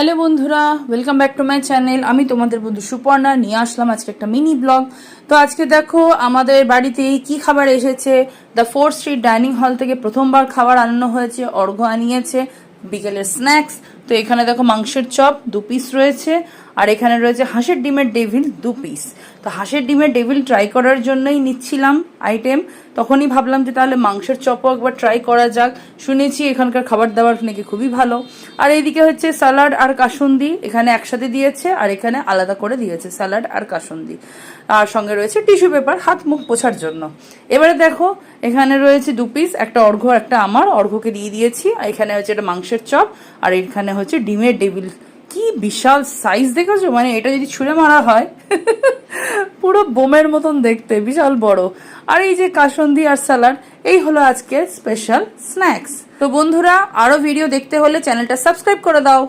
Hello বন্ধুরা, welcome back to my channel. আমি তোমাদের বন্ধু সুপর্ণা নিয়ে আসলাম আজকে একটা মিনি ব্লগ। তো আজকে দেখো আমাদের বাড়িতে কি খাবার এসেছে। The 4th street dining hall থেকে প্রথমবার খাবার আনানো হয়েছে। অর্ঘ্য আনিয়েছে বিকেলের স্ন্যাক্স। তো এখানে দেখো মাংসের চপ 2 পিস রয়েছে, আর এখানে রয়েছে হাঁসের ডিমের ডেভিল 2 পিস। তো হাঁসের ডিমের ডেভিল ট্রাই করার জন্যই নিচ্ছিলাম আইটেম। তখনই ভাবলাম যে তাহলে মাংসের চপও একবার ট্রাই করা যাক। শুনেছি এখানকার খাবার দাবার নাকি খুবই ভালো। আর এইদিকে হচ্ছে স্যালাড আর কাসুন্দি, এখানে একসাথে দিয়েছে আর এখানে আলাদা করে দিয়েছে স্যালাড আর কাসুন্দি। আর সঙ্গে রয়েছে টিস্যু পেপার হাত মুখ পোছার জন্য। এবারে দেখো এখানে রয়েছে 2 পিস, একটা অর্ঘ্য একটা আমার। অর্ঘ্যকে দিয়ে দিয়েছি। এখানে হচ্ছে এটা মাংসের চপ, আর এখানে হচ্ছে ডিমের ডেভিল। কি বিশাল সাইজ দেখেছো, মানে এটা যদি ছুঁড়ে মারা হয় পুরো বোমের মতন দেখতে, বিশাল বড়। আর এই যে কাসুন্দি আর স্যালাড, এই হলো আজকে স্পেশাল স্ন্যাক্স। তো বন্ধুরা, আরো ভিডিও দেখতে হলে চ্যানেলটা সাবস্ক্রাইব করে দাও।